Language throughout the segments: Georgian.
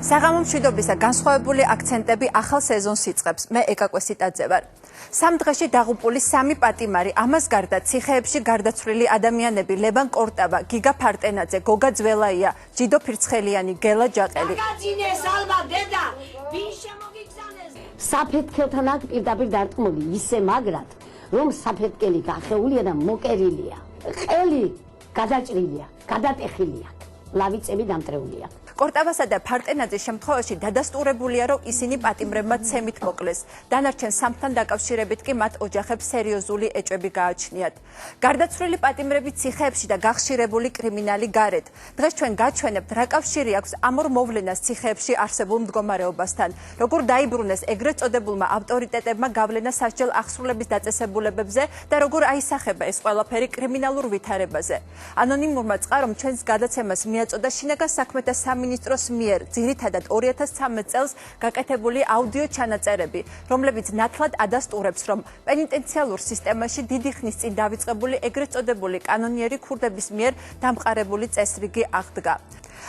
საღამო მშვიდობისა განსხვავებული აქცენტები ახალ სეზონს იწყებს. მე ეკაკვე სიტაძე ვარ. სამ დღეში დაღუპული სამი პატიმარი, ამას გარდა ციხეებში გარდაცვლილი ადამიანები ლევან კორტავა, გიგა ფარტენაძე, გოგა ძველაია, ჯიდო ფირცხელიანი, გელა ჯაყელი. საფეთქელთან აქ პირდაპირ დარტყმული ისე მაგრად, რომ საფეთკელი გახეულია და მოკერილია. ყელი გადაჭრილია, გადატეხილია. ლავიწები დამტრეულია. კორტავასა და ფარტენაძის შემთხვევაში დადასტურებულია, რომ ისინი პატიმრებმა ცემით მოკლეს. დანარჩენ სამთან დაკავშირებით კი მათ ოჯახებს სერიოზული ეჭვები გააჩნიათ. გარდაცვლილი პატიმრები ციხეებში და გახშირებული კრიმინალი გარეთ. დღეს ჩვენ გაჩვენებთ, რა კავშირი აქვს ამ ორ მოვლენას ციხეებში არსებულ მდგომარეობასთან. როგორ დაიბრუნეს ეგრეთ წოდებულმა ავტორიტეტებმა გავლენა სასჯელ აღსრულების დაწესებულებებზე და როგორ აისახება ეს ყველაფერი კრიმინალურ ვითარებაზე. ანონიმურმა წყარომ ჩვენს გადაცემას მიაწოდა შინაგან საქმეთა სამინისტროს მიერ ძირითადად 2013 წელს გაკეთებული აუდიო ჩანაწერები, რომლებიც ნათლად ადასტურებს, რომ პენიტენციალურ სისტემაში დიდი ხნის წინ დავიწყებული ეგრეთ წოდებული კანონიერი ქურდების მიერ დამყარებული წესრიგი აღდგა.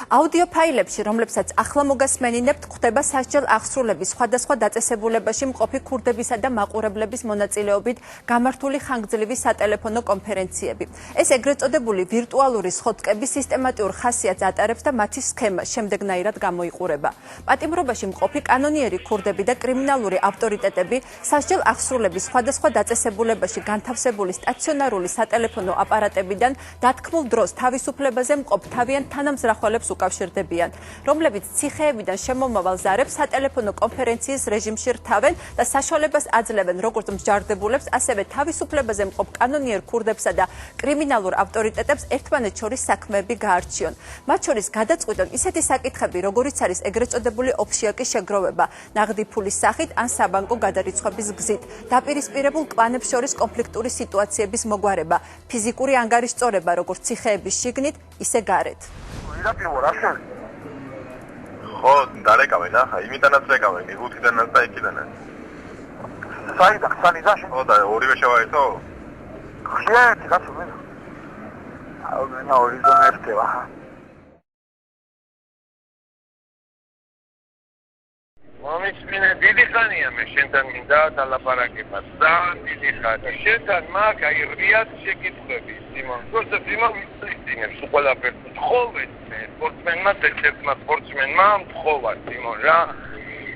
აუდიო ფაილებში, რომლებსაც ახლა მოგასმენინებთ, ხდება სასჯელ აღსრულების სხვადასხვა დაწესებულებაში მყოფი ქურდებისა და მაყურებლების მონაწილეობით გამართული ხანგრძლივი სატელეფონო კონფერენციები. ეს ეგრეთ წოდებული ვირტუალური სხდკები სისტემატიურ ხასიათს ატარებს და მათი სქემა შემდეგნაირად გამოიყურება. პატიმრობაში მყოფი კანონიერი ქურდები და კრიმინალური ავტორიტეტები სასჯელ აღსრულების სხვადასხვა დაწესებულებაში განთავსებული სტაციონარული სატელეფონო აპარატებიდან დათქმულ დროს თავისუფლებაზე მყოფ თავიანთ თანამზრახველებს უკავშირდებიან, რომლებიც ციხეებიდან შემომავალ ზარებს სატელეფონო კონფერენციის რეჟიმში რთავენ და საშუალებას აძლევენ როგორც მსჯავრდებულებს, ასევე თავისუფლებაზე მყოფ კანონიერ ქურდებსა და კრიმინალურ ავტორიტეტებს ერთმანეთს შორის საქმეები გაარჩიონ. მათ შორის გადაწყვიტონ ისეთი საკითხები, როგორიც არის ეგრეთ წოდებული ოფშიაკის შეგროვება, ნაღდი ფულის სახით ან საბანკო გადარიცხვების გზით, დაპირისპირებულ კლანებს შორის კონფლიქტური სიტუაციების მოგვარება, ფიზიკური ანგარიშწორება, როგორც ციხეების შიგნით, ისე გარეთ. ხო, დარეკავენ, ახლა იმიტანაც რეკავენ, იგუთიდანაც და იქიდანაც. საიდან, სანიზაში? ხო, და ორივე შევაერთო? ხიეთ, კაცო მე. აუ, მე ორი ზონა ერთევა. მომისმინე, დიდი ხანია მე შენთან მინდა დალაპარაკება. ძალიან დიდი ხანია. შენთან მაგ აი რიად შეკითხები, სიმონ. просто სიმონ მისწინებს ყველაფერს. თხოვეთ მე სპორტსმენმა, ერთ-ერთმა სპორტსმენმა თხოვა სიმონ რა.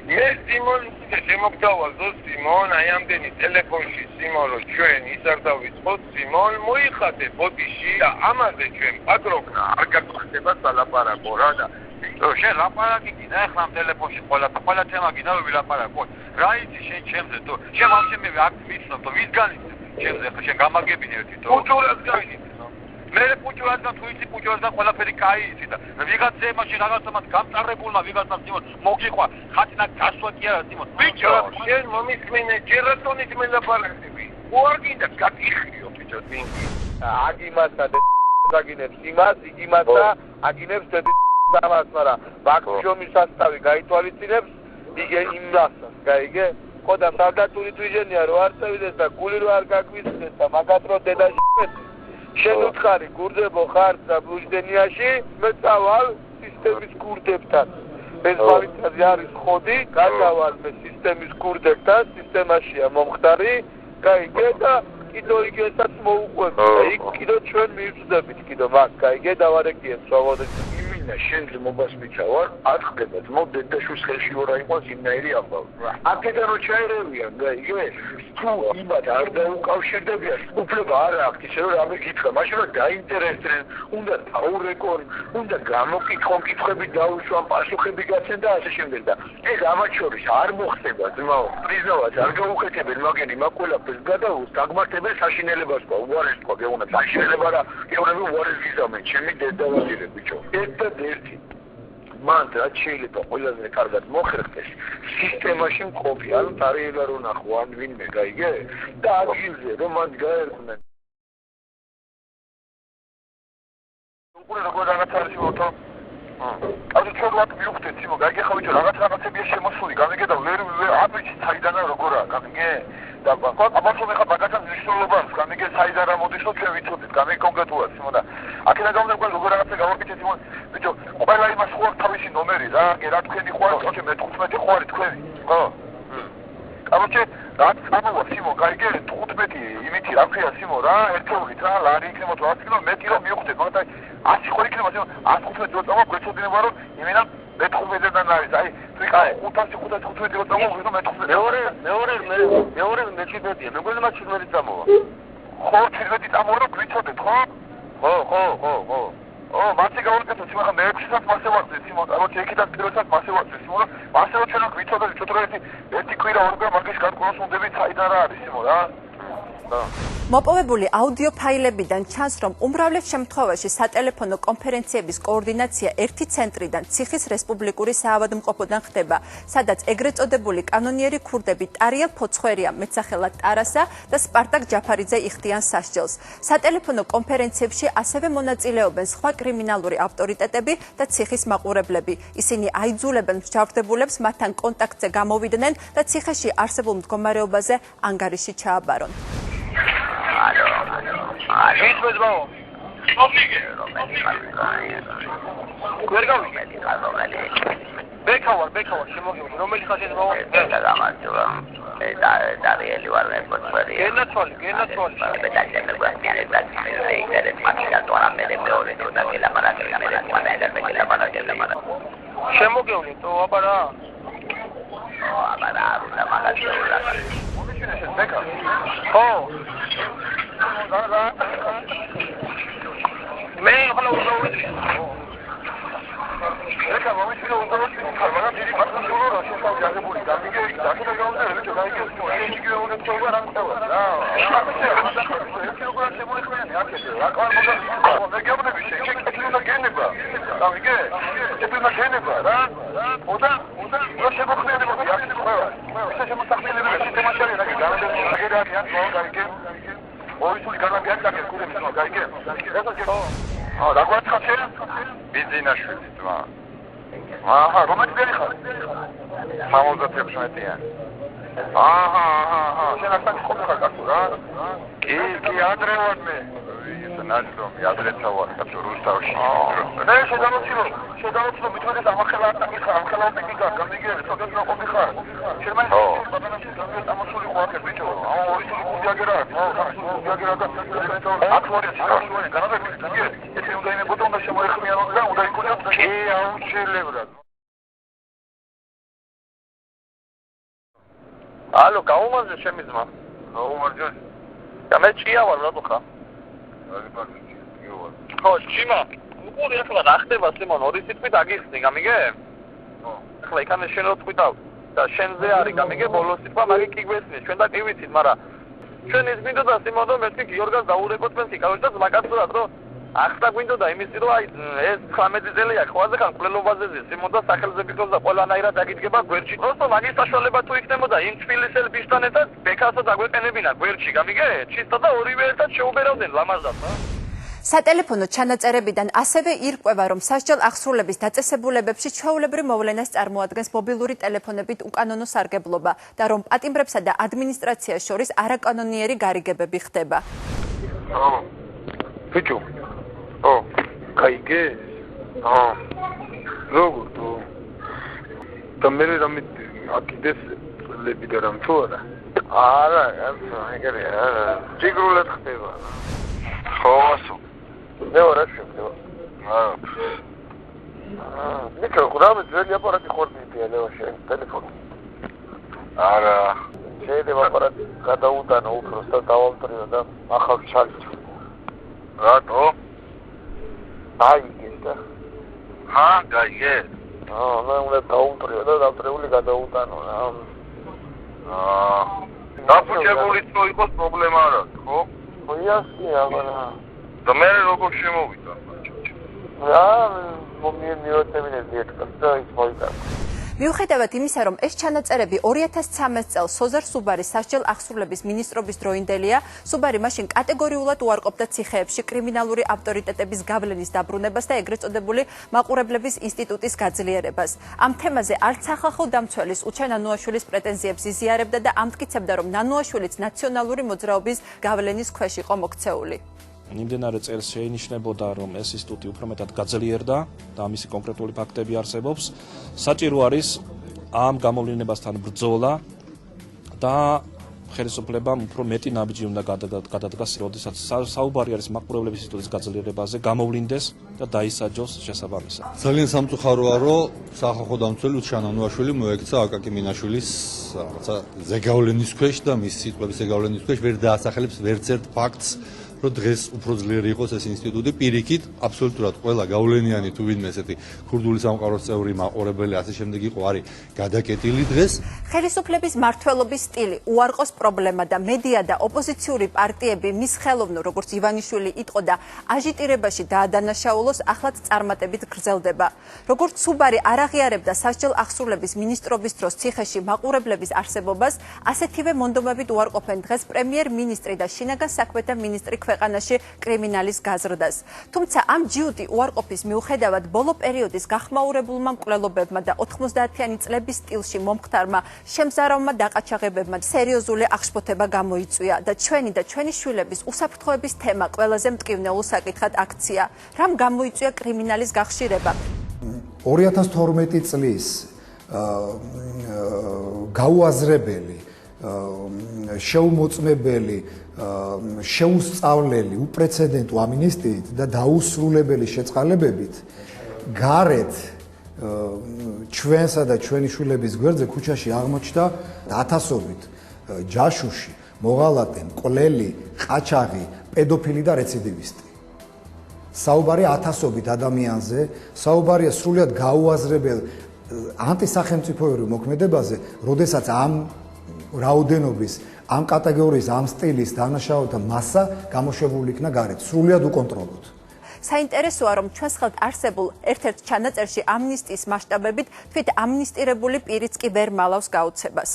მე სიმონ შემოგთავაზო სიმონ, აი ამდენი ტელეფონში სიმონ, რომ ჩვენ ის არ დავიწყოთ სიმონ, მოიხადე ბოდიში და ამაზე ჩვენ პატროქნა არ გაგხდება სალაპარაკო რა და შენ ლაპარაკი გინდა ახლა ამ ტელეფონში ყველა თემა გინდა რომ ვილაპარაკოთ. რა იცი შენ ჩემზე თუ შენ ვაფშე მე აქ ვიცნობ თუ ვის განიცდი ჩემზე ახლა შენ გამაგებინე ერთი თუ პუჭურას განიცდი მე პუჭურასთან თუ იცი პუჭურასთან ყველაფერი კაი იცი და ვიღაცებაში რაღაცამაც გამწარებულმა ვიღაცამ სიმონ მოგიყვა ხათნა გასვა კი არა სიმონ ბიჭო შენ მომისმინე ჯერატონით მე ლაპარაკები უარ გინდა გაკიხიო ბიჭო დინგი აგიმასა და აგინებს იმას იგიმასა აგინებს დამას, მაგრამ ბაქშომის სასტავი გაითვალისწინებს იგე იმასას, გაიგე? ხო და სარდატური თვიჟენია რო არ წევიდეს და გული რო არ გაგვისდეს და მაგათრო დედა შენ უთხარი გურდებო ხარ და ბუჟდენიაში მე წავალ სისტემის გურდებთან ეს ბავშვი არის ხოდი გადავალ მე სისტემის გურდებთან სისტემაშია მომხდარი გაიგე და კიდო იგესაც მოუყვებ და იქ კიდო ჩვენ მივწდებით კიდო მაგ გაიგე დავარეკიეთ სვავოდეთ და შენზე მოგასმიცა ვარ, არ ხდებათ, მოდეთ და შუს ხელში ორა იყოს იმნაირი ამბავი. აქედან რო ჩაერევიან, გაიგე, თუ იმათ არ დაუკავშირდებიან, უფლება არ აქვს ისე რომ რამე გითხრა, მაშინ რომ დაინტერესდნენ, უნდა დაურეკონ, უნდა გამოკითხონ კითხვები დაუშვან, პასუხები გაცენ და ასე შემდეგ და ეს ამათ შორის არ მოხდება, ძმაო, პრიზნავად არ გაუკეთებენ მაგენი მაგ ყველაფერს გადაუს, დაგმართებენ საშინელებას ყო, უარეს ყო გეუბნებ, საშინელება რა, გეუბნები უარეს გიზამენ, ჩემი დედავადირე ბიჭო. ერთი მან რაც შეიძლება ყველაზე კარგად მოხერხდეს სისტემაში მყოფი ან ტარიელა რო ნახო ან ვინმე გაიგე და ადგილზე რომ მან გაერხვნენ უკვე როგორ რაღაც არის მოთო აი ჩვენ მივხვდეთ სიმო გაიგე ხო ბიჭო რაღაცებია შემოსული გამიგე და ვერ აბიჭი საიდანა როგორაა გამიგე და ხო აბანო მე ხა ბაგაჩას მნიშვნელობას გამიგე საიდან რა მოდის რომ ჩვენ ვიცოდით გამიგე კონკრეტულად სიმო და აქედან გამომდინარე როგორ რაღაცა გავაკეთეთ სიმო ბიჭო, ყველა იმას ხო აქვს თავისი ნომერი რა, რა თქვენი ხო არის, ოჩე მე-15 ხო არის თქვენი. ხო. Короче, რაც ამოვა სიმონ, გაიგე 15 იმითი რა ქვია სიმონ რა, ერთეულით რა, ლარი იქნება თუ 100 კილო, მეტი რომ მივხვდეთ, მაგრამ 100 ხო იქნება სიმონ, 115 რო წავა, გვეცოდინება რომ იმენა მე-15-დან არის. აი, ვიკა 515 რო წავა, ვიღო მე-15. მეორე მე-17-ია, მეგონა 17 წამოვა. ხო, 17 წამოვა რომ გვიცოდეთ, ხო? ხო. მათი გავაკეთოთ სიმონ, ხა მე-6-საც მასე ვარ სიმონ, короче, იქიდან პირველსაც მასე ვარ სიმონ, მასე რომ ჩვენ გვიცოდეთ, ჩვენ ერთი კვირა ორ მაგის გარკვეულს უნდებით საიდან რა არის სიმონ რა. მოპოვებული აუდიო ფაილებიდან ჩანს, რომ უმრავლეს შემთხვევაში სატელეფონო კონფერენციების კოორდინაცია ერთი ცენტრიდან, ციხის რესპუბლიკური საავადმყოფოდან ხდება, სადაც ეგრეთ წოდებული კანონიერი ქურდები ტარიელ ფოცხვერია, მეტსახელად ტარასა და სპარტაკ ჯაფარიძე იხდიან სასჯელს. სატელეფონო კონფერენციებში ასევე მონაწილეობენ სხვა კრიმინალური ავტორიტეტები და ციხის მაყურებლები. ისინი აიძულებენ მსჯავრდებულებს მათთან კონტაქტზე გამოვიდნენ და ციხეში არსებულ მდგომარეობაზე ანგარიში ჩააბარონ. ის მეძმაო. ოფიგე. ვერ გავიგე. ბექავარ, შემოგიყვი. რომელი ხარ შეძმაო? გამარჯობა. დარიელი ვარ მე პორტფელი. გენაცვალი. შემოგიყვი, თუ აბარა. ბექა. ხო. მე ხოლმე უზოვიდი. ეკა მომიშვილო უზოვიდი, მაგრამ დიდი პარტნიორი რა შეთავაზა აგებული. გამიგე, დაშლა გავუძე, რა გაიგე, ისე უნდა თქვა რა თქვა. რა. ეს როგორ შემოიხმიანი აქეთე. რა ყარ მოგა. მე გეუბნები შეიძლება გენება. გამიგე? შეიძლება გენება რა. ოდა რა შემოხმიანი მოგა აქეთე ყველა. ისე შემოსახელები სისტემატური რა გაგადიან გაიგე. ოისული განაგაკეთე კურები თქო გაიგე. რა გვაცხადე? ბიზნესში თქო. რომელი ხარ? 66-იანი. შენ ახლა ხომ ხარ რა? კი, ადრე ვარ მე. ის ნაცნობი ადრეცა ვარ, კაცო რუსთავში. მე შედამოცილო მithmetes ამხელა ტექნიკა, გამიგე, ცოტა ნაყოფი ხარ. შენ მაინც ბაბანაში ამოსული ხო აქ ბიჭო? ოისული კუდიაგერა, კუდიაგერა და აკваრი ჩქარშუანი, განაგებია. ეს უნდა იმებოდა უნდა შემოეხმიანოს და უნდა იქონიოს. კი, აუცილებლად. ალო, გაუმარჯო ჩემი ძმა. გაუმარჯო. და მე ჭია ვარ, რატო ხარ? ხო, ჭიმა. უყური ახლა რა ხდება სიმონ, ორი სიტყვით აგიხსნი, გამიგე? ხო. ახლა იქანე შენ რო თქვი და შენზე არის, გამიგე, ბოლოს სიტყვა მაგი კი გვესმის, ჩვენ და კი ვიცით, მაგრამ ჩვენ ის გვინდოდა სიმონ და მეთქი გიორგას დაურეკოთ მეთქი, კავეშ და ზმაკაცურად რომ ახლა გვინდოდა იმისი რომ აი ეს 19 წელია ხვაზე ხან კვლელობაზე სიმონ და სახელზე ფიქრობს და ყველანაირად დაგიდგება გვერდში. просто მაგის საშუალება თუ იქნებოდა იმ თბილისელ ბიჭთან ერთად ბექასო დაგვეყენებინა გვერდში, გამიგე? ჩისტა და ორივე ერთად შეუბერავდნენ ლამაზად, რა. სატელეფონო ჩანაწერებიდან ასევე ირკვევა, რომ სასჯელ აღსრულების დაწესებულებებში ჩვეულებრივ მოვლენას წარმოადგენს მობილური ტელეფონებით უკანონო სარგებლობა და რომ პატიმრებსა და ადმინისტრაციას შორის არაკანონიერი გარიგებები ხდება. ბიჭო. გაიგე? როგორ თუ? და მე რამე აკიდეს წლები და რამ თუ არა? არა, ეგრე არა. ჯიგრულად ხდება. ხო, ასო. მე ვარ შეფდება. მიკრო, ხუდამე ძველი აპარატი ხორდია ლევაშე, ტელეფონი. არა. შეიძლება აპარატი გადაუტანო უფროს და დავამტრიო და ახალ ჩალით. რატო? აიგე და. გაიგე. მე უნდა დავამტრიო და დავტრეული გადაუტანო რა. დაფუჭებული თუ იყოს პრობლემა არა, ხო? იასია, მაგრამ და მე როგორ შემოვიდა? მიუხედავად იმისა, რომ ის მოიტანა. მიუხედავად იმისა, რომ ეს ჩანაწერები 2013 წელს სოზარ სუბარის სასჯელ აღსრულების მინისტრობის დროინდელია, სუბარი მაშინ კატეგორიულად უარყოფდა ციხეებში კრიმინალური ავტორიტეტების გავლენის დაბრუნებას და ეგრეთ წოდებული მაყურებლების ინსტიტუტის გაძლიერებას. ამ თემაზე არც სახალხო დამცველის უჩა ნანუაშვილის პრეტენზიებს იზიარებდა და ამტკიცებდა, რომ ნანუაშვილიც ნაციონალური მოძრაობის გავლენის ქვეშ იყო მოქცეული. იმდენარე წელს შეინიშნებოდა, რომ ეს ინსტიტუტი უფრო მეტად გაძლიერდა და ამისი კონკრეტული ფაქტები არსებობს. საჭირო არის ამ გამოვლენებასთან ბრძოლა და ხელისუფლებამ უფრო მეტი ნაბიჯი უნდა გადადგას, როდესაც საუბარი არის მაყურებლების ინსტიტუტის გაძლიერებაზე, გამოვლინდეს და დაისაჯოს შესაბამისად. ძალიან სამწუხაროა, რომ სახალხო დამცველი უშან ანუაშვილი მოექცა აკაკი მინაშვილის რაღაცა ზეგავლენის ქვეშ და მის სიტყვების ზეგავლენის ქვეშ ვერ დაასახელებს ვერც ერთ ფაქტს, რომ დღეს უფრო ძლიერი იყოს ეს ინსტიტუტი. პირიქით, აბსოლუტურად ყველა გავლენიანი თუ ვინმე ესეთი ქურდული სამყაროს წევრი მაყურებელი ასე შემდეგ იყო არის გადაკეტილი დღეს. ხელისუფლების მმართველობის სტილი უარყოს პრობლემა და მედია და ოპოზიციური პარტიები მის ხელოვნურ, როგორც ივანიშვილი იტყოდა, აჟიტირებაში დაადანაშაულოს ახლაც წარმატებით გრძელდება. როგორც სუბარი არ აღიარებდა სასჯელ ახსრულების მინისტრობის დროს ციხეში მაყურებლების არსებობას, ასეთივე მონდომებით უარყოფენ დღეს პრემიერ-მინისტრი და შინაგან საქმეთა მინისტრი ქვეყანაში კრიმინალის გაზრდას. თუმცა ამ ჯიუტი უარყოფის მიუხედავად ბოლო პერიოდის გახმაურებულმა მკვლელობებმა და 90-იანი წლების სტილში მომხდარმა შემზარავმა დაყაჩაღებებმა სერიოზული აღშფოთება გამოიწვია და ჩვენი შვილების უსაფრთხოების თემა ყველაზე მტკივნეულ საკითხად აქცია. რამ გამოიწვია კრიმინალის გახშირება? 2012 წლის გაუაზრებელი, შეუმოწმებელი, შეუსწავლელი, უპრეცედენტო ამნისტიით და დაუსრულებელი შეწყალებებით გარეთ ჩვენსა და ჩვენი შვილების გვერდზე ქუჩაში აღმოჩნდა ათასობით ჯაშუში, მოღალატე, მკვლელი, ყაჩაღი, პედოფილი და რეციდივისტი. საუბარია ათასობით ადამიანზე, საუბარია სრულიად გაუაზრებელ ანტისახელმწიფოებრივ მოქმედებაზე, როდესაც ამ რაოდენობის, ამ კატეგორიის, ამ სტილის დანაშაულთა მასა გამოშვებული იქნა გარეთ, სრულიად უკონტროლოდ. საინტერესოა, რომ ჩვენს ხელთ არსებულ ერთ-ერთ ჩანაწერში ამნისტიის მასშტაბებით თვით ამნისტირებული პირიც კი ვერ მალავს გაუცებას.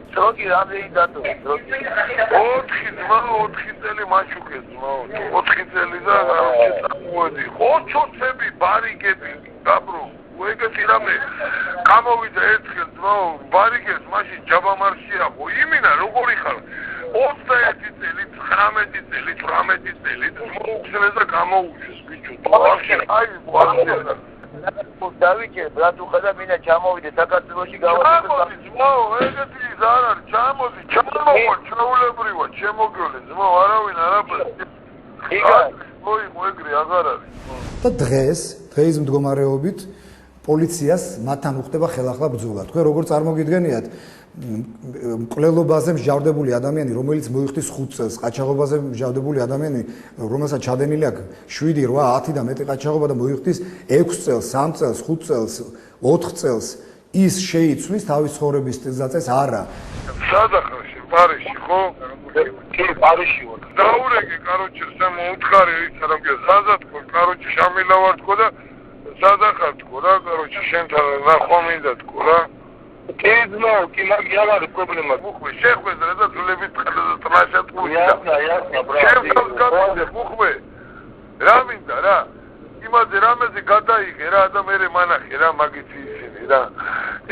დროგი რამდენი დატოვე? 4 წელი მაჩუქეს, 4 წელი და მოედი. ოჩოცები ბარიგები, გაბრუ, ეგეთი რამე გამოვიდა ერთხელ ბარიგებს, მაშინ ჯაბამარშია ხო? იმინა როგორი ხარ? 21 წელი, 19 წელი, 18 წელი მოუხსნეს და გამოუშვეს ბიჭო. აი, ვახშერდა. დავიჭერ, რა თუ ხედა მინდა ჩამოვიდე საქართველოში გავაკეთე. ეგეთი არ არის, ჩამოდი, ჩაულებრივა, შემოგიოლე, არავინ არაფერს. იგივე, მოიგრი აღარ არის. და დღეს მდგომარეობით პოლიციას მათთან უხდება ხელახლა ბრძოლა. თქვენ როგორ წარმოგიდგენიათ მკვლელობაზე მსჯავრდებული ადამიანი, რომელიც მოიხდის 5 წელს, ყაჩაღობაზე მსჯავრდებული ადამიანი, რომელსაც ჩადენილი აქვს 7, 8, 10 და მეტი ყაჩაღობა და მოიხდის 6 წელს, 3 წელს, 5 წელს, 4 წელს, ის შეიცვლის თავის ცხოვრების სტილზეც არა. სადახარში, პარიში, ხო? კი, პარიში ვარ. დაურეგე, კაროჩე, მოუთხარი ის რამ კი საზათქო, კაროჩე, შამილა ვარ თქო და სადახარ თქო რა, კაროჩე, შენთან ნახვა მინდა თქო რა. კი ძმო, კი მაგია არ არის პრობლემა. ხუხმე, შეხვედრა და ძვლებით ტრაშა თქუი. იასნა, ბრატი. შევხავს გადაზე, ხუხმე. რა მინდა რა? იმაზე რამეზე გადაიღე რა და მე მანახე რა მაგითი ისინი რა.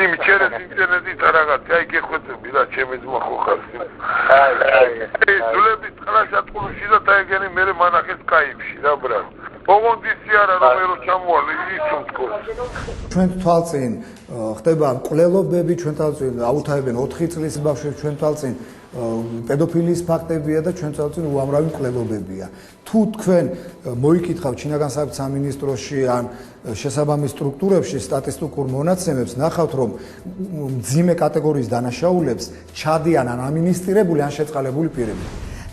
იმ ჩერეს ინტერნეტით რაღაც, აი გეხვეწები რა, ჩემი ძმა ხო ხარ. აი, ძვლებით ტრაშა თქუში და დაიგენი მე მანახე სკაიპში რა ბრატ. ოღონდისი არა რომ ერო ჩამოვალე ისო თქო. ჩვენ თვალწინ ხდება მკვლელობები, ჩვენ თვალწინ აუთავებენ 4 წლის ბავშვებს, ჩვენ თვალწინ პედოფილიის ფაქტებია და ჩვენ თვალწინ უამრავი მკვლელობებია. თუ თქვენ მოიკითხავთ შინაგან საქმეთა სამინისტროში ან შესაბამის სტრუქტურებში სტატისტიკურ მონაცემებს, ნახავთ რომ მძიმე კატეგორიის დანაშაულებს ჩადიან ან ამინისტრირებული ან შეწყალებული პირები.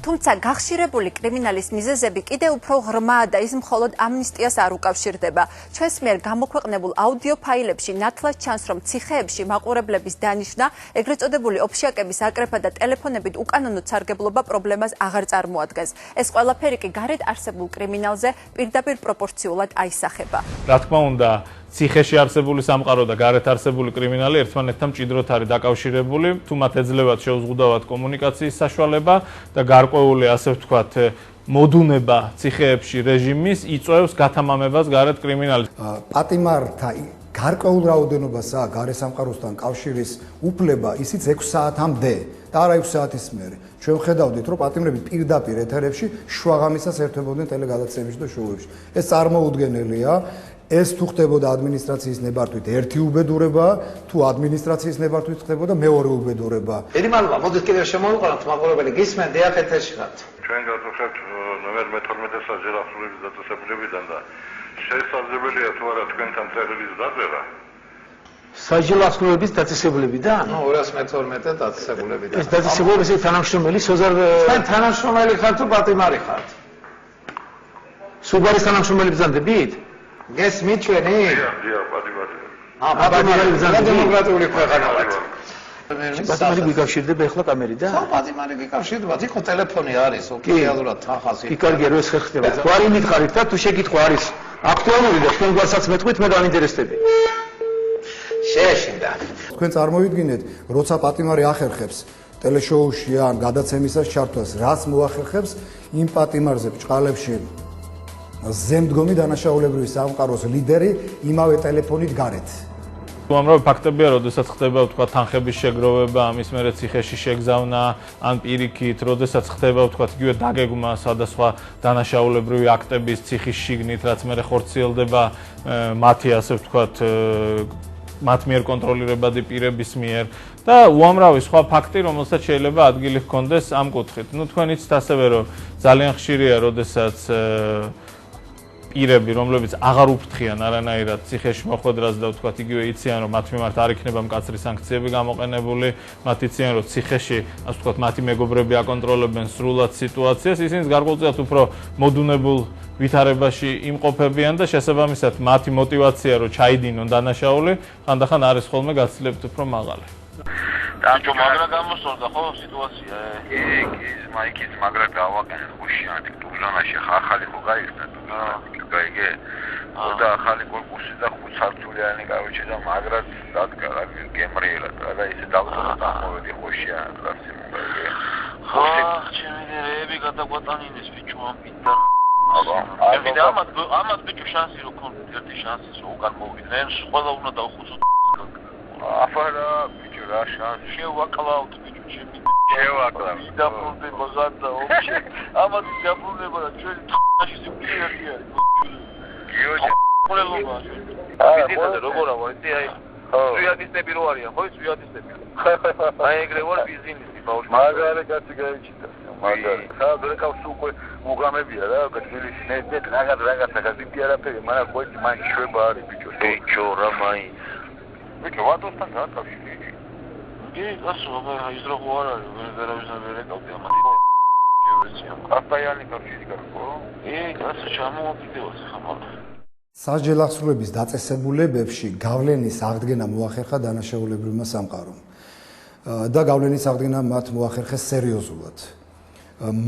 თუმცა გახშირებული კრიმინალის მიზეზები კიდევ უფრო ღრმაა და ის მხოლოდ ამნისტიას არ უკავშირდება. ჩვენს მიერ გამოქვეყნებულ აუდიო ფაილებში ნათლად ჩანს, რომ ციხეებში მაყურებლების დანიშვნა, ეგრეთ წოდებული ოფშიაკების აკრეფა და ტელეფონებით უკანონოდ სარგებლობა პრობლემას აღარ წარმოადგენს. ეს ყველაფერი კი გარეთ არსებულ კრიმინალზე პირდაპირ პროპორციულად აისახება. რა თქმა უნდა, ციხეში არსებული სამყარო და გარეთ არსებული კრიმინალი ერთმანეთთან მჭიდროდ არის დაკავშირებული, თუ მათ ეძლევათ შეუზღუდავად კომუნიკაციის საშუალება და გარკვეული, ასე ვთქვათ, მოდუნება ციხეებში რეჟიმის იწვევს გათამამებას გარეთ კრიმინალის. პატიმართა გარკვეულ რაოდენობას აქვს გარესამყაროსთან კავშირის უფლება, ისიც 6 საათამდე და არა 6 საათის მერე. ჩვენ ხედავდით, რომ პატიმრები პირდაპირ ეთერებში შვაღამისას ერთვებოდნენ ტელეგადაცემებში და შოუებში. ეს წარმოუდგენელია. ეს თუ ხდებოდა ადმინისტრაციის ნებართვით ერთი უბედურება, თუ ადმინისტრაციის ნებართვით ხდებოდა მეორე უბედურება. ერიმალობა, მოდით კიდევ შემოვიყვანოთ მაყურებელი, გისმენთ დიახ ეთერში ხართ. ჩვენ გაწუხებთ ნომერ მე-12 საჯელახსრულების დაწესებულებიდან და შესაძლებელია თუ არა თქვენთან წერილის დაწერა. საჯელახსრულების დაწესებულებიდან? 212 დაწესებულებიდან. ეს დაწესებულების თანამშრომელი სოზარ თქვენ თანამშრომელი ხართ თუ პატიმარი ხართ? სუბარის თანამშრომელი ბრძანდებით? გესმით ჩვენი? დიახ, პატიმარი. პატიმარი ბრძანდებით? დემოკრატიული ქვეყანა ვართ. პატიმარი გიკავშირდება ახლა კამერიდან? ხო, პატიმარი გიკავშირდება, იქ ტელეფონი არის, ოფიციალურად თანხაზე. კი, კარგია, რო ეს ხერხდება. გვარი მითხარით და თუ შეკითხვა არის აქტუალური და თქვენ გვარსაც მეტყვით, მე დავინტერესდები. შეეშინდა. თქვენ წარმოვიდგინეთ, როცა პატიმარი ახერხებს ტელეშოუში ან გადაცემისას ჩართვას, რაც მოახერხებს იმ პატიმარზე ბჭყალებში ზემდგომი დანაშაულებრივი სამყაროს ლიდერი იმავე ტელეფონით გარეთ. უამრავი ფაქტებია, როდესაც ხდება ვთქვათ თანხების შეგროვება, ამის მერე ციხეში შეგზავნა, ან პირიქით, როდესაც ხდება ვთქვათ იგივე დაგეგმა სხვადასხვა დანაშაულებრივი აქტების ციხის შიგნით, რაც მერე ხორციელდება მათი ასე ვთქვათ მათ მიერ კონტროლირებადი პირების მიერ და უამრავი სხვა ფაქტი, რომელსაც შეიძლება ადგილი ჰქონდეს ამ კუთხით. ნუ თქვენ იცით ასევე, რომ ძალიან ხშირია, როდესაც პირები, რომლებიც აღარ უფრთხიან არანაირად ციხეში მოხვედრას და ვთქვათ იგივე იციან, რომ მათ მიმართ არ იქნება მკაცრი სანქციები გამოყენებული, მათ იციან, რომ ციხეში, ასე ვთქვათ, მათი მეგობრები აკონტროლებენ სრულად სიტუაციას, ისინი გარკვეულწილად უფრო მოდუნებულ ვითარებაში იმყოფებიან და შესაბამისად მათი мотиваცია რომ ჩაიდინონ დანაშაული, ხანდახან არის ხოლმე გაცილებით უფრო მაღალი. Tanto magra გამოსწორდა ხო სიტუაცია? კი, მაიქით მაგრა გავაკეთე ხუშიანით ზონაში ახალი ხო გაიხსნა გაიგე. და ახალი კორპუსი და 5 სართულიანი გავიჩე და მაგრაც დადგა რა გემრიელად და ისე დავწერა ამოვედი ხუშიანად რა სიმღერა. ხო, ჩემი რეები გადაგვატანინეს ბიჭო ამ პიტა. ამათ ბიჭო შანსი რო ქონდეთ ერთი შანსი რომ უკან მოვიდნენ, ყველა უნდა დავხუცოთ. აფარა ბიჭო რა შანსი შევაკლავთ ბიჭო ჩემი შევაკლავ დაბრუნდება ზარდა ოფში ამათ დაბრუნება და ჩვენი თხაში სიმკვრივე ერთი არის გიოჯა ყველობა ვიზიტაზე როგორ ავარდი აი სვიადისტები რო არიან ხო სვიადისტები აი ეგრე ვარ ბიზნესი ბავშვი მაგარი კაცი გაიჩიტა მაგარი ხა დრეკავს უკვე უგამებია რა გასილში ნეძე რაღაცა გაზიფი არაფერი მაგრამ ყოეთი მან შვება არის ბიჭო რა მაინც Bine, văd-o gata și... E, lasă, bă, aici drăgu ăla, vereți să vede că am Asta e altă fizică acolo. E, lasă, ce am o video să fac. საჯელახსრულების დაწესებულებებში გავლენის აღდგენა მოახერხა დანაშაულებრივმა სამყარომ და გავლენის აღდგენა მათ მოახერხეს სერიოზულად.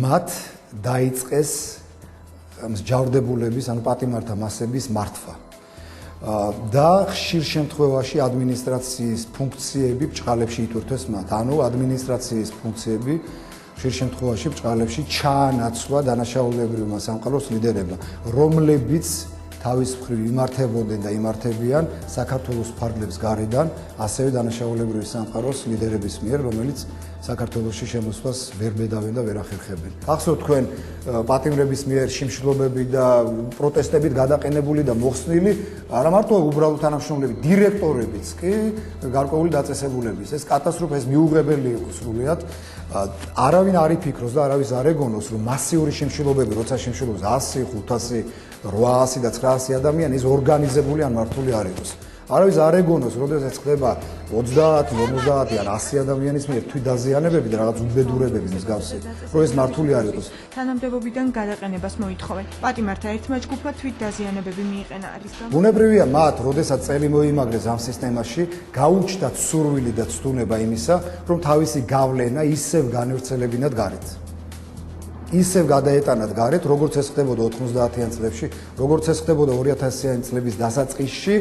მათ დაიწყეს მსჯავრდებულების, ანუ პატიმართა მასების მართვა. და ხშირ შემთხვევაში ადმინისტრაციის ფუნქციები ბჭყალებში ითურთეს მათ. ანუ ადმინისტრაციის ფუნქციები ხშირ შემთხვევაში ბჭყალებში ჩაანაცვლა დანაშაულებრივმა სამყაროს ლიდერებმა, რომლებიც თავის მხრივ იმართებოდნენ და იმართებიან საქართველოს ფარგლებს გარედან, ასევე დანაშაულებრივი სამყაროს ლიდერების მიერ, რომელიც საქართველოში შემოსვლას ვერ ბედავენ და ვერ ახერხებენ. ახსოვთ თქვენ პატიმრების მიერ შიმშილობები და პროტესტებით გადაყენებული და მოხსნილი არა მარტო უბრალოდ თანამშრომლები, დირექტორებიც კი გარკვეული დაწესებულების. ეს კატასტროფა, ეს მიუღებელი იყო სრულიად. არავინ არ იფიქროს და არავის არ ეგონოს, რომ მასიური შიმშილობები, როცა შიმშილობს 100, 500, 800 და 900 ადამიანი, ეს ორგანიზებული ან მართული არ იყოს. არავის არ ეგონოს, როდესაც ხდება 30, 50 ან 100 ადამიანის მიერ თვითდაზიანებები და რაღაც უბედურებები მსგავსი, რომ ეს მართული არ იყოს. თანამდებობიდან გადაყენებას მოითხოვენ. პატიმართა ერთმა ჯგუფმა თვითდაზიანებები მიიყენა არის და ბუნებრივია მათ, როდესაც წელი მოიმაგრეს ამ სისტემაში, გაუჩნდათ სურვილი და ცდუნება იმისა, რომ თავისი გავლენა ისევ განევრცელებინათ გარეთ. ისევ გადაეტანათ გარეთ, როგორც ეს ხდებოდა 90-იან წლებში, როგორც ეს ხდებოდა 2000-იან წლების დასაწყისში.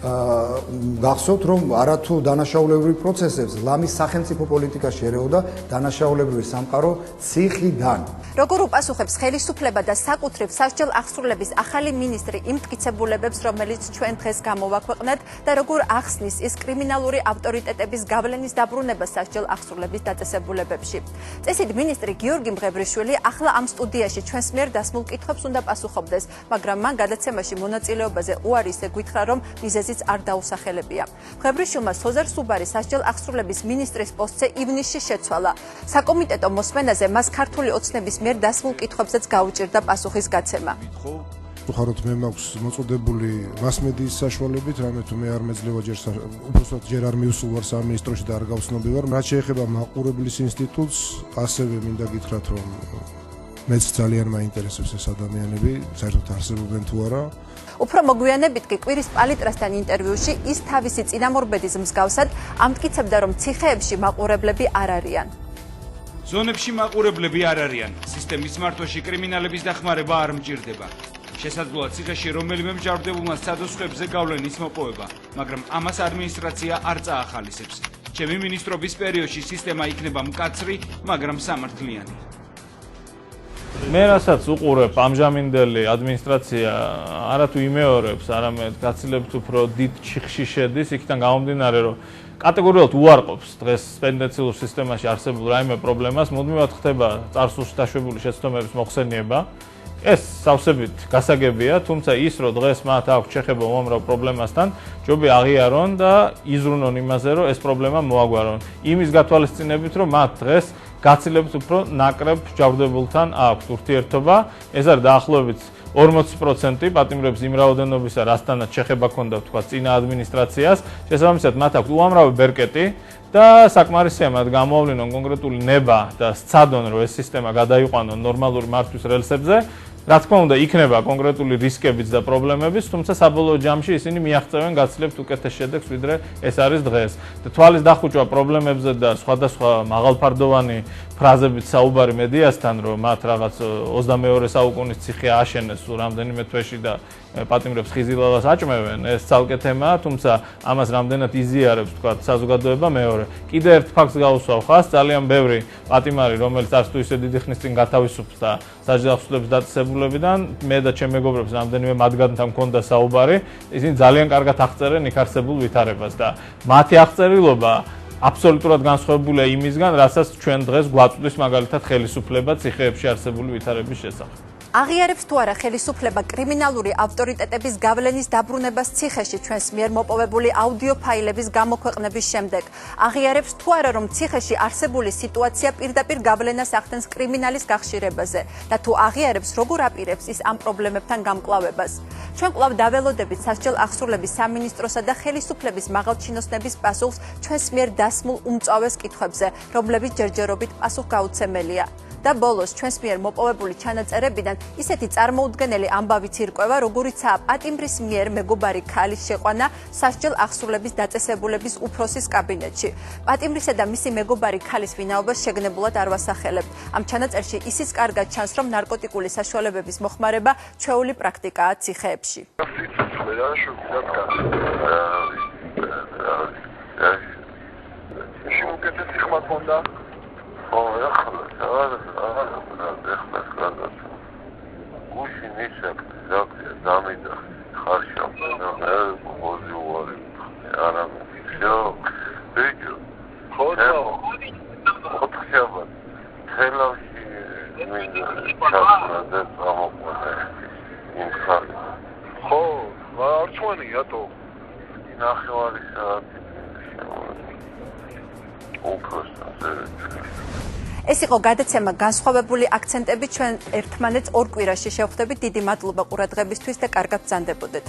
გახსოვთ რომ არათუ დანაშაულებრივ პროცესებს ლამის სახელმწიფო პოლიტიკაში ერეოდა დანაშაულებრივი სამყარო ციხიდან. როგორ უპასუხებს ხელისუფლება და საკუთრივ სასჯელ აღსრულების ახალი მინისტრი იმ მტკიცებულებებს, რომელიც ჩვენ დღეს გამოვაქვეყნეთ და როგორ ახსნის ის კრიმინალური ავტორიტეტების გავლენის დაბრუნება სასჯელ აღსრულების დაწესებულებებში. წესით მინისტრი გიორგი მღებრიშვილი ახლა ამ სტუდიაში ჩვენს მიერ დასმულ კითხვებს უნდა პასუხობდეს, მაგრამ მან გადაცემაში მონაწილეობაზე უარი ისე გითხრა, რომ მიზეზიც არ დაუსახელებია. მღებრიშვილმა სოზარ სუბარი სასჯელ აღსრულების მინისტრის პოსტზე ივნისში შეცვალა. საკომიტეტო მოსმენაზე მას ქართული ოცნების მიერ დასმულ კითხვებზეც გაუჭირდა პასუხის გაცემა. უხაროთ მე მაქვს მოწოდებული მასმედიის საშუალებით, რამე თუ მე არ მეძლევა უბრალოდ ჯერ არ მივსულ ვარ სამინისტროში და არ გავცნობი ვარ. რაც შეეხება მაყურებლის ინსტიტუტს, ასევე მინდა გითხრათ, რომ მეც ძალიან მაინტერესებს ეს ადამიანები, საერთოდ არსებობენ თუ არა. უფრო მოგვიანებით კი კვირის პალიტრასთან ინტერვიუში ის თავისი წინამორბედის მსგავსად ამტკიცებდა, რომ ციხეებში მაყურებლები არ არიან. ზონებში მაყურებლები არ არიან. სისტემის მართვაში კრიმინალების დახმარება არ მჭირდება. შესაძლოა ციხეში რომელიმე მჯავრდებულმა სადოსხებზე გავლენის მოპოვება, მაგრამ ამას ადმინისტრაცია არ წაახალისებს. ჩემი მინისტრობის პერიოდში სისტემა იქნება მკაცრი, მაგრამ სამართლიანი. მე რასაც უყურებ ამჟამინდელი ადმინისტრაცია არათუ იმეორებს, არამედ გაცილებით უფრო დიდ ჩიხში შედის, იქიდან გამომდინარე, რომ კატეგორიულად უარყოფს დღეს პენდენციურ სისტემაში არსებულ რაიმე პრობლემას, მუდმივად ხდება წარსულში დაშვებული შეცდომების მოხსენება. ეს სავსებით გასაგებია, თუმცა ის, რომ დღეს მათ აქვს შეხება უამრავ პრობლემასთან, ჯობია აღიარონ და იზრუნონ იმაზე, რომ ეს პრობლემა მოაგვარონ. იმის გათვალისწინებით, რომ მათ დღეს გაცილებით უფრო ნაკრებ ჯავრდებულთან აქვს ურთიერთობა, ეს არის დაახლოებით 40% პატიმრების იმ რაოდენობისა, რასთანაც შეხება ჰქონდა თქვა წინა ადმინისტრაციას, შესაბამისად მათ აქვს უამრავი ბერკეტი და საკმარისია მათ გამოავლინონ კონკრეტული ნება და სცადონ, რომ ეს სისტემა გადაიყვანონ ნორმალური მართვის რელსებზე. რა თქმა უნდა, იქნება კონკრეტული რისკებიც და პრობლემებიც, თუმცა საბოლოო ჯამში ისინი მიაღწევენ გაცილებით უკეთეს შედეგს, ვიდრე ეს არის დღეს. და თვალის დახუჭვა პრობლემებზე და სხვადასხვა მაღალფარდოვანი ფრაზებით საუბარი მედიასთან, რომ მათ რაღაც 22 საუკუნის ციხე ააშენეს სულ რამდენიმე თვეში და პატიმრებს ხიზილავას აჭმევენ, ეს ცალკე თემაა, თუმცა ამას რამდენად იზიარებს თქვა საზოგადოება მეორე. კიდე ერთ ფაქტს გავუსვავ ხას, ძალიან ბევრი პატიმარი, რომელიც არც თუ ისე დიდი ხნის წინ გათავისუფლდა და სასჯელ აღსრულების დაწესებულებიდან, მე და ჩემი მეგობრებს რამდენიმე მათგანთან მქონდა საუბარი, ისინი ძალიან კარგად აღწერენ იქ არსებულ ვითარებას და მათი აღწერილობა აბსოლუტურად განსხვავებულია იმისგან, რასაც ჩვენ დღეს გვაწვდის მაგალითად ხელისუფლება ციხეებში არსებული ვითარების შესახებ. აღიარებს თუ არა ხელისუფლება კრიმინალური ავტორიტეტების გავლენის დაბრუნებას ციხეში ჩვენს მიერ მოპოვებული აუდიო ფაილების გამოქვეყნების შემდეგ. აღიარებს თუ არა რომ ციხეში არსებული სიტუაცია პირდაპირ გავლენას ახდენს კრიმინალის გახშირებაზე და თუ აღიარებს როგორ აპირებს ის ამ პრობლემებთან გამკლავებას. ჩვენ კვლავ დაველოდებით სასჯელ აღსრულების სამინისტროსა და ხელისუფლების მაღალჩინოსნების პასუხს ჩვენს მიერ დასმულ უმწვავეს კითხვებზე, რომლებიც ჯერჯერობით პასუხგაუცემელია. და ბოლოს ჩვენს მიერ მოპოვებული ჩანაწერებიდან ისეთი წარმოუდგენელი ამბავიც ირკვევა, როგორიცაა პატიმრის მიერ მეგობარი ქალის შეყვანა სასჯელ აღსრულების დაწესებულების უფროსის კაბინეტში. პატიმრისა და მისი მეგობარი ქალის ვინაობას შეგნებულად არ ვასახელებ. ამ ჩანაწერში ისიც კარგად ჩანს, რომ ნარკოტიკული საშუალებების მოხმარება ჩვეული პრაქტიკაა ციხეებში. ეს იყო გადაცემა განსხვავებული აქცენტები ჩვენ ერთმანეთს ორ კვირაში შევხვდებით. დიდი მადლობა ყურადღებისთვის და კარგად ბრძანდებოდეთ.